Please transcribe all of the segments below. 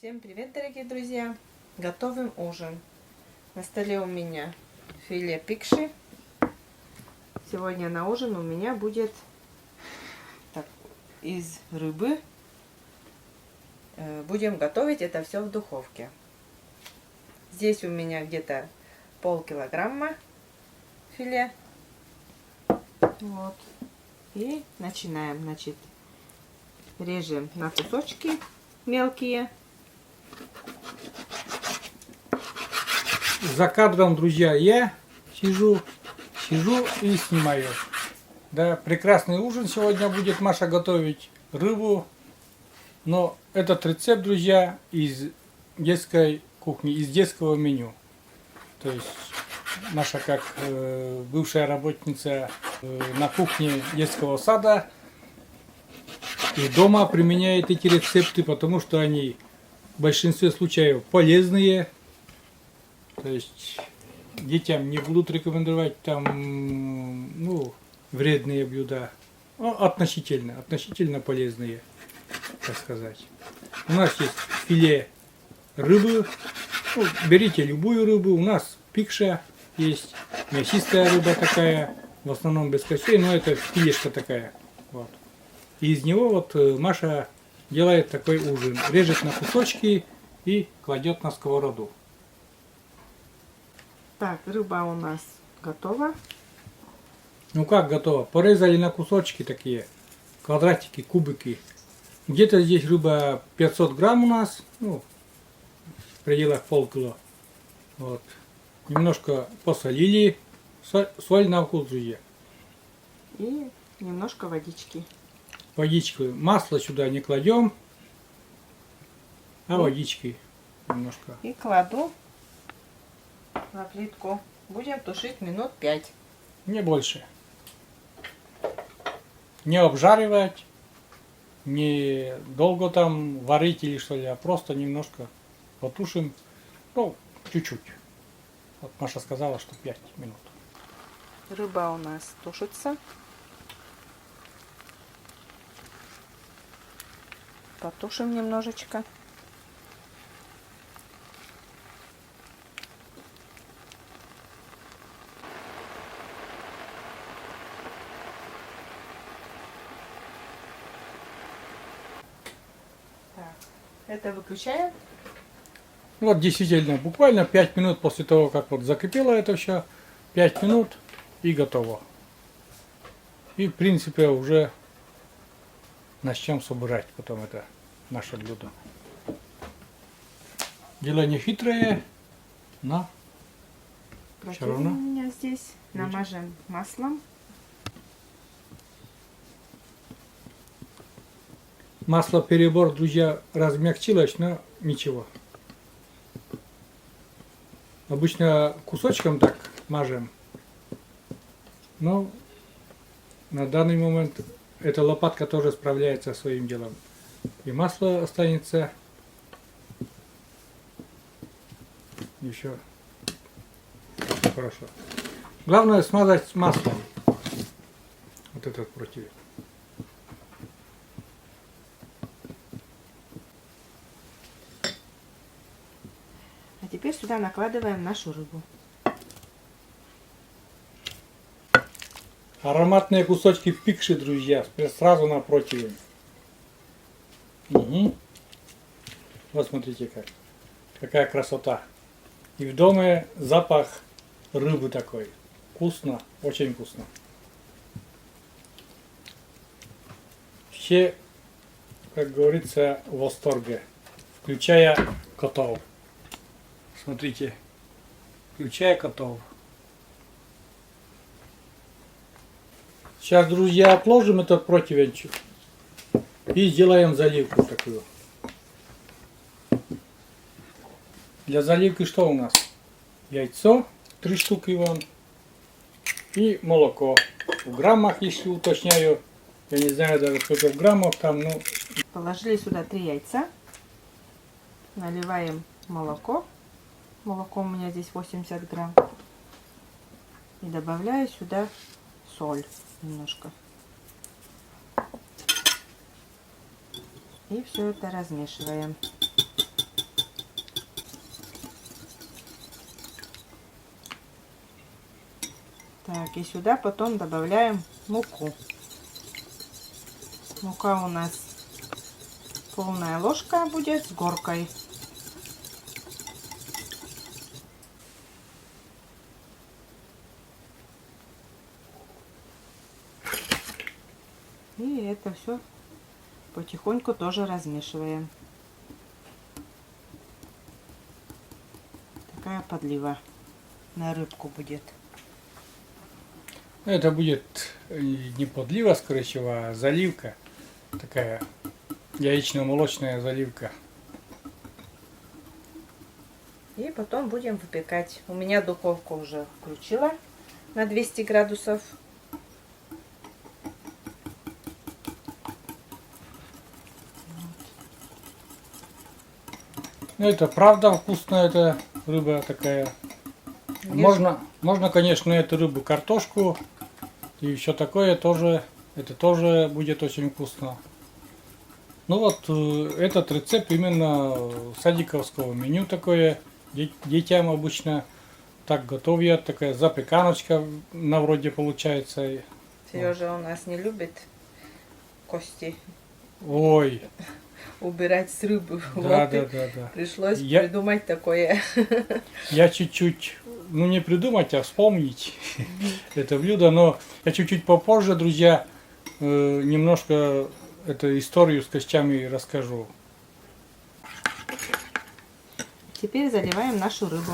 Всем привет, дорогие друзья! Готовим ужин. На столе у меня филе пикши. Сегодня на ужин у меня будет из рыбы. Будем готовить это все в духовке. Здесь у меня где-то полкилограмма филе. Вот. И начинаем. Значит, режем на кусочки мелкие. За кадром, друзья, я сижу и снимаю. Да, прекрасный ужин сегодня будет Маша готовить, рыбу. Но этот рецепт, друзья, из детской кухни, из детского меню. То есть Маша, как бывшая работница на кухне детского сада, и дома применяет эти рецепты, потому что они в большинстве случаев полезные. То есть детям не будут рекомендовать там, вредные блюда. Относительно полезные, так сказать. У нас есть филе рыбы. Берите любую рыбу. У нас пикша есть. Мясистая рыба такая. В основном без костей, но это филешка такая. Вот. И из него вот Маша делает такой ужин. Режет на кусочки и кладет на сковороду. Так, рыба у нас готова. Ну как готово? Порезали на кусочки такие, квадратики, кубики. Где-то здесь рыба 500 грамм у нас, в пределах полкило. Вот. Немножко посолили, соль на вкус, друзья. И немножко водички. Водичку, масло сюда не кладем, а водички немножко. И кладу на плитку. Будем тушить минут 5. Не больше. Не обжаривать, не долго там варить или что ли, а просто немножко потушим, чуть-чуть. Вот Маша сказала, что 5 минут. Рыба у нас тушится. Потушим немножечко. Это выключаем. Вот действительно, буквально 5 минут после того, как вот закипело это все, 5 минут и готово. И в принципе уже начнем собирать потом это наше блюдо. Дело не хитрое, но все равно. У меня здесь намажем маслом. Масло перебор, друзья, размягчилось, но ничего. Обычно кусочком так мажем. Но на данный момент эта лопатка тоже справляется со своим делом. И масло останется еще хорошо. Главное смазать маслом вот этот противень. А теперь сюда накладываем нашу рыбу. Ароматные кусочки пикши, друзья, сразу на противень. Угу. Вот смотрите как. Какая красота. И в доме запах рыбы такой. Вкусно, очень вкусно. Все, как говорится, в восторге. Включая котов. Смотрите. Включая котов. Сейчас, друзья, отложим этот противень и сделаем заливку такую. Для заливки что у нас? Яйцо, 3 штуки вон, и молоко. В граммах, если уточняю, я не знаю даже сколько в граммах там, Положили сюда 3 яйца. Наливаем молоко. Молоко у меня здесь 80 грамм. И добавляю сюда соль немножко. И все это размешиваем. Так, и сюда потом добавляем муку. Мука у нас полная ложка будет с горкой. И это все потихоньку тоже размешиваем. Такая подлива на рыбку будет. Это будет не подлива, скорее всего, а заливка. Такая яично-молочная заливка. И потом будем выпекать. У меня духовку уже включила на 200 градусов. Ну, это правда вкусная эта рыба такая. Можно, конечно, эту рыбу, картошку и все такое тоже. Это тоже будет очень вкусно. Ну вот, этот рецепт именно садиковского меню такое. Детям обычно так готовят. Такая запеканочка на вроде получается. Сережа у нас не любит кости Ой, убирать с рыбы. да, Вот да, и да, да. пришлось Я- придумать такое. Я чуть-чуть, ну не придумать, а вспомнить это блюдо, но я чуть-чуть попозже, друзья, немножко эту историю с костями расскажу. Теперь заливаем нашу рыбу.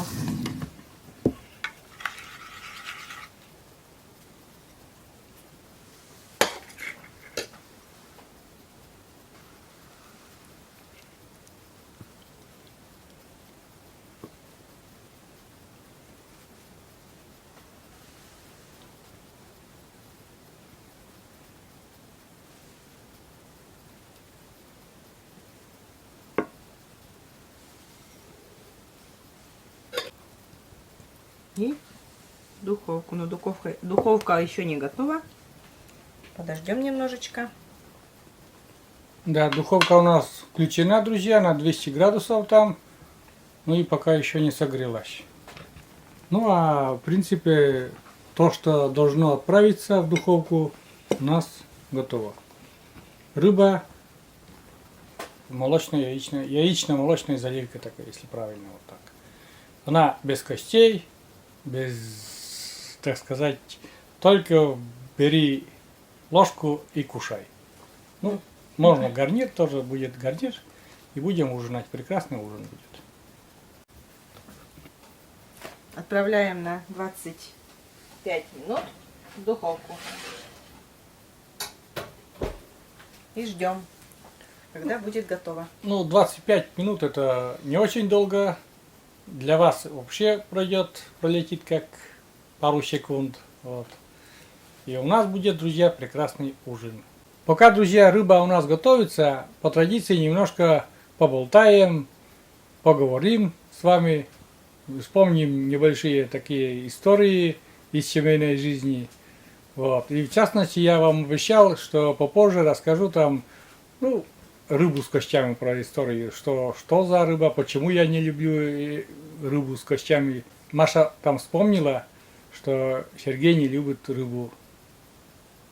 И духовку. Но духовка еще не готова. Подождем немножечко. Да, духовка у нас включена, друзья, на 200 градусов там, ну и пока еще не согрелась. Ну а в принципе то, что должно отправиться в духовку, у нас готово. Рыба молочная, яично-молочная заливка такая, если правильно вот так. Она без костей, без, так сказать, только бери ложку и кушай. Ну, можно гарнир, тоже будет гарнир, и будем ужинать. Прекрасный ужин будет. Отправляем на 25 минут в духовку. И ждем, когда будет готово. Ну, 25 минут это не очень долго. Для вас вообще пролетит как пару секунд. Вот. И у нас будет, друзья, прекрасный ужин. Пока, друзья, рыба у нас готовится, по традиции немножко поболтаем, поговорим с вами, вспомним небольшие такие истории из семейной жизни. Вот. И в частности, я вам обещал, что попозже расскажу там, ну, рыбу с костями, про историю, что за рыба, почему я не люблю рыбу с костями. Маша там вспомнила, что Сергей не любит рыбу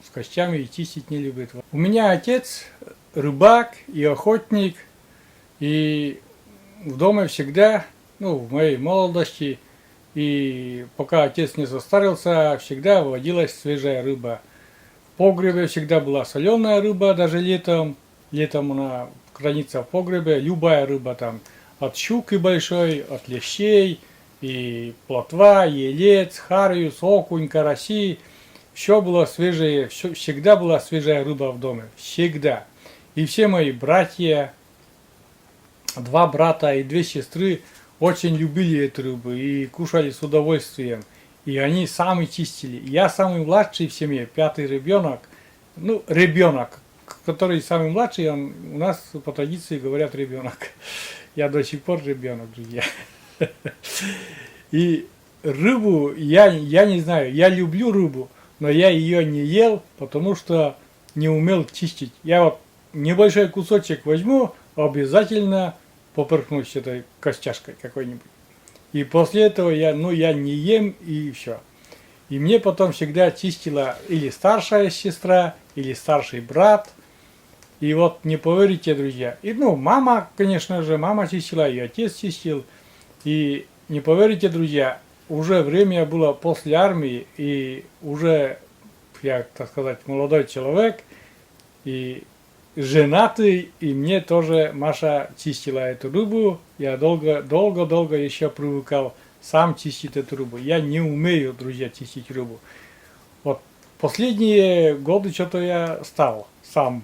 с костями и чистить не любит. У меня отец рыбак и охотник, и в доме всегда, ну, в моей молодости, и пока отец не состарился, всегда водилась свежая рыба. В погребе всегда была соленая рыба, даже летом. Летом она хранится в погребе. Любая рыба там, от щуки большой, от лещей, и плотва, елец, хариус, окунь, караси. Все было свежее, всегда была свежая рыба в доме. Всегда. И все мои братья, 2 брата и 2 сестры очень любили эту рыбу и кушали с удовольствием. И они сами чистили. Я самый младший в семье, 5-й ребенок. Ну, ребенок, который самый младший, он, у нас по традиции говорят ребенок. Я до сих пор ребенок, друзья. И рыбу, я не знаю, я люблю рыбу, но я ее не ел, потому что не умел чистить. Я вот небольшой кусочек возьму, обязательно поперхнусь этой костяшкой какой-нибудь. И после этого я не ем и все. И мне потом всегда чистила или старшая сестра, или старший брат. И вот не поверите, друзья. И ну, мама, конечно же, мама чистила, и отец чистил. И не поверите, друзья, уже время было после армии, и уже, я, так сказать, молодой человек, и женатый, и мне тоже Маша чистила эту рыбу. Я долго еще привыкал сам чистить эту рыбу. Я не умею, друзья, чистить рыбу. Вот последние годы что-то я стал сам.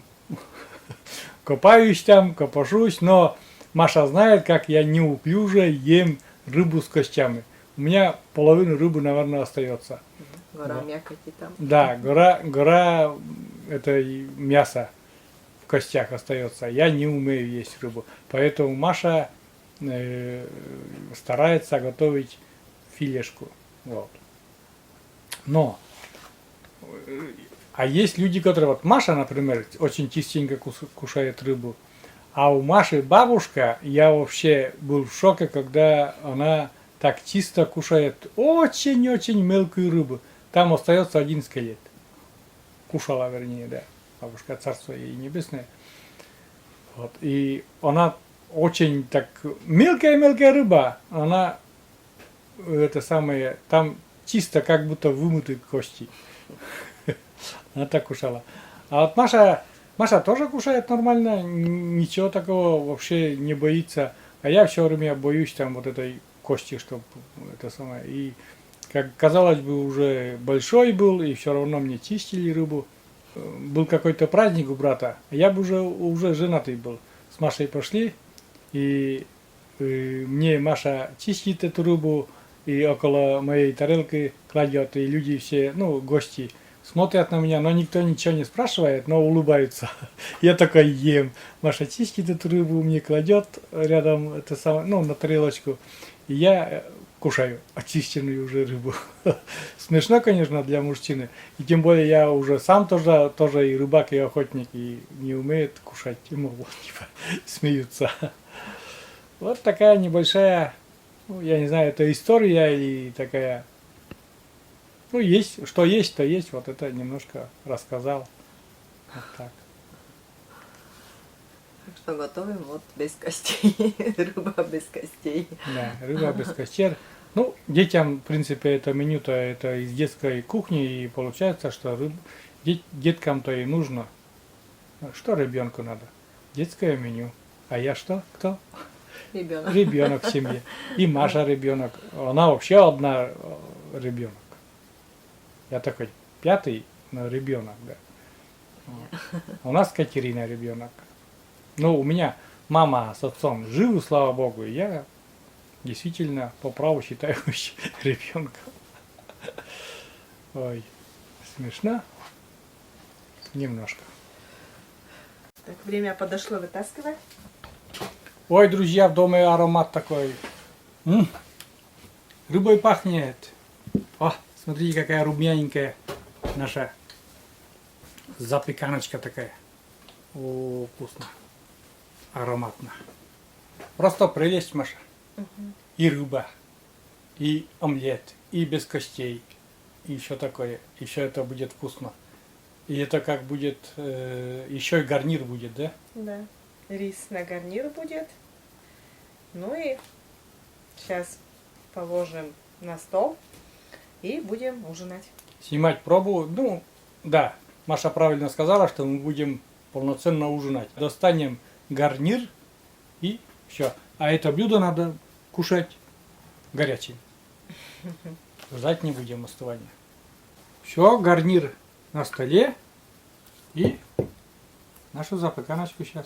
Копаюсь там, копошусь, но Маша знает, как я неуклюже ем рыбу с костями. У меня половина рыбы, наверное, остается. Гора Вот. мякоти там. Да, гора это мясо в костях остается. Я не умею есть рыбу. Поэтому Маша старается готовить филешку. Вот. Но а есть люди, которые, вот Маша, например, очень частенько кушает рыбу. А у Маши бабушка, я вообще был в шоке, когда она так чисто кушает очень-очень мелкую рыбу. Там остается один скелет. Кушала, вернее, да. Бабушка, царство ей небесное. Вот. И она очень так... Мелкая рыба. Она, это самое, там чисто как будто вымыты кости. Она так кушала. А вот Маша тоже кушает нормально, ничего такого вообще не боится. А я все время боюсь там вот этой кости, чтобы это самое. И как казалось бы, уже большой был, и все равно мне чистили рыбу. Был какой-то праздник у брата, а я бы уже женатый был. С Машей пошли, и мне Маша чистит эту рыбу, и около моей тарелки кладет, и люди все, ну, гости, смотрят на меня, но никто ничего не спрашивает, но улыбаются. Я такой ем. Маша чистит эту рыбу, мне кладет рядом это самое, ну, на тарелочку. И я кушаю очищенную уже рыбу. Смешно, конечно, для мужчины. И тем более я уже сам тоже и рыбак, и охотник, и не умеет кушать. И могу, типа, смеются. Вот такая небольшая, ну, я не знаю, это история или такая... Ну, есть, то есть. Вот это немножко рассказал. Вот так. Так что готовим вот без костей. Рыба без костей. Да, рыба без костей. Ну, детям, в принципе, это меню-то это из детской кухни, и получается, что деткам-то и нужно. Что ребенку надо? Детское меню. А я что? Кто? Ребенок. Ребенок в семье. И Маша ребенок. Она вообще одна ребенок. Я такой 5-й, но ребенок, да. Вот. У нас Катерина ребенок. Ну, у меня мама с отцом живы, слава богу, и я действительно по праву считаю ребенком. Ой, смешно. Немножко. Так, время подошло, вытаскивай. Ой, друзья, в доме аромат такой. Рыбой пахнет. О, смотрите, какая румяненькая наша запеканочка такая. О, вкусно. Ароматно. Просто прелесть, Маша. И рыба, и омлет, и без костей, и все такое. И все это будет вкусно. И это как будет, еще и гарнир будет, да? Да. Рис на гарнир будет. Ну и сейчас положим на стол и будем ужинать. Снимать пробу, ну, да, Маша правильно сказала, что мы будем полноценно ужинать. Достанем гарнир и все. А это блюдо надо кушать горячим. Ждать не будем остывания. Все, гарнир на столе и нашу запеканочку сейчас.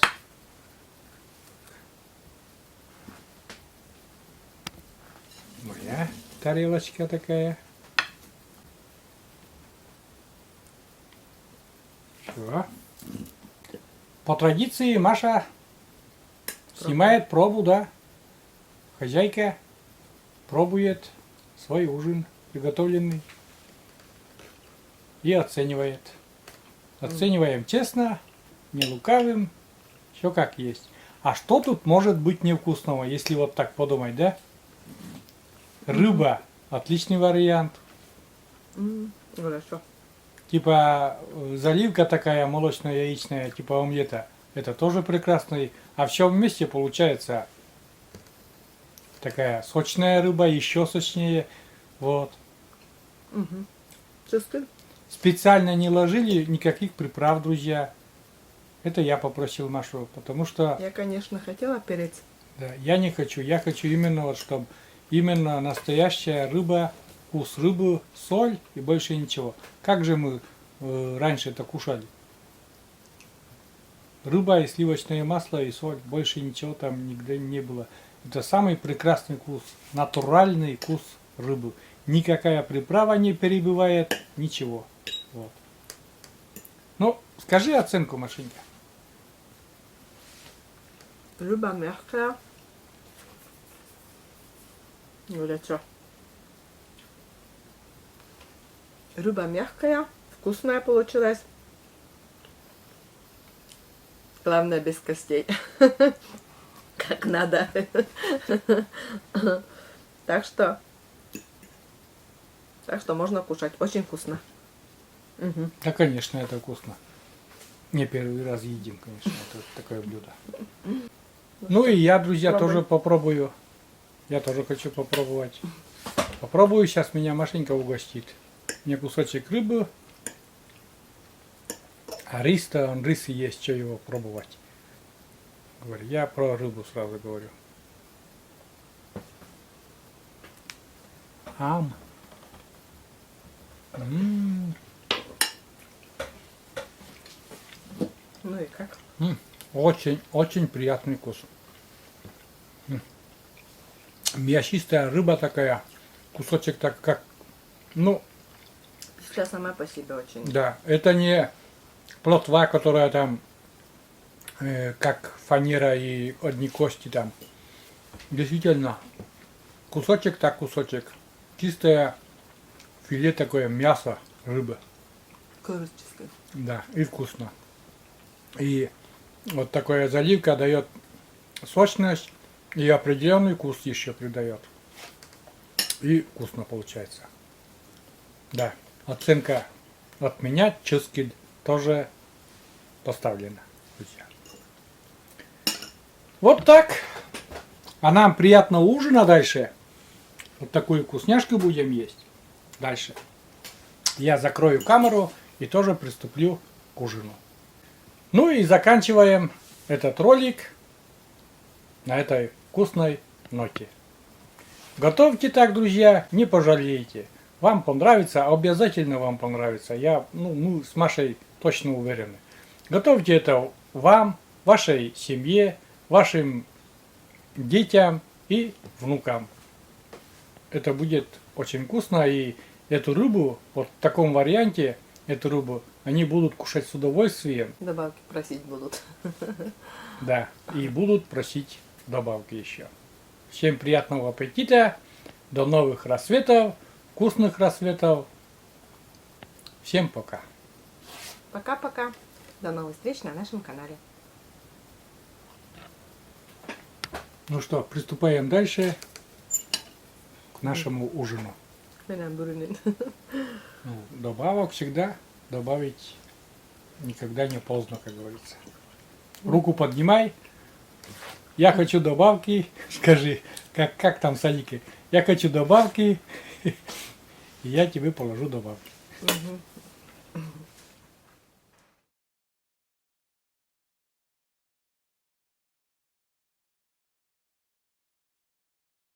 Моя тарелочка такая. Все. По традиции Маша снимает пробу, да. Хозяйка пробует свой ужин, приготовленный, и оценивает. Оцениваем честно, не лукавым, все как есть. А что тут может быть невкусного, если вот так подумать, да? Рыба – отличный вариант. Хорошо. Типа заливка такая молочно-яичная, типа омлета. Это тоже прекрасный. А все вместе получается такая сочная рыба, еще сочнее. Вот. Чувствуй? Специально не ложили никаких приправ, друзья. Это я попросил Машу, потому что Я, конечно, хотела перец. да, я не хочу. Я хочу именно вот, чтобы именно настоящая рыба, вкус рыбы, соль и больше ничего. Как же мы раньше это кушали? Рыба и сливочное масло и соль. Больше ничего там нигде не было. Это самый прекрасный вкус. Натуральный вкус рыбы. Никакая приправа не перебивает. Ничего. Вот. Ну, скажи оценку, Машенька. Рыба мягкая. Горячо. Рыба мягкая, вкусная получилась. Главное, без костей. Как надо. Так что можно кушать. Очень вкусно. Да, конечно, это вкусно. Не первый раз едим, конечно, это такое блюдо. Ну и я, друзья, Пробуй. тоже попробую. Я тоже хочу попробовать. Попробую, сейчас меня Машенька угостит. Мне кусочек рыбы. А рис-то, он рис и есть, что его пробовать. Говорю, я про рыбу сразу говорю. Ам. М. Ну и как? Очень, очень приятный вкус. Мясистая рыба такая. Кусочек так как... Ну, Пища сама по себе очень. да, это не плотва, которая там как фанера и одни кости там. Действительно, кусочек так кусочек. Чистое филе такое, мясо рыбы. Куроческое. Да, и вкусно. И вот такая заливка дает сочность и определенный вкус еще придает. И вкусно получается. Да, оценка от меня ческиль тоже поставлена, друзья. Вот так. А нам приятного ужина дальше. Вот такую вкусняшку будем есть. Дальше. Я закрою камеру и тоже приступлю к ужину. Ну и заканчиваем этот ролик на этой вкусной ноте. Готовьте так, друзья, не пожалеете. Вам понравится, обязательно вам понравится. Мы с Машей точно уверены. Готовьте это вам, вашей семье, вашим детям и внукам. Это будет очень вкусно, и эту рыбу, вот в таком варианте, эту рыбу, они будут кушать с удовольствием. Добавки просить будут. Да, и будут просить добавки еще. Всем приятного аппетита, до новых рассветов, вкусных рассветов. Всем пока. Пока-пока. До новых встреч на нашем канале. Ну что, приступаем дальше к нашему ужину. Ну, добавок всегда добавить никогда не поздно, как говорится. Руку поднимай. Я хочу добавки. Скажи, как там Салики? Я хочу добавки. И я тебе положу добавки. Мгм.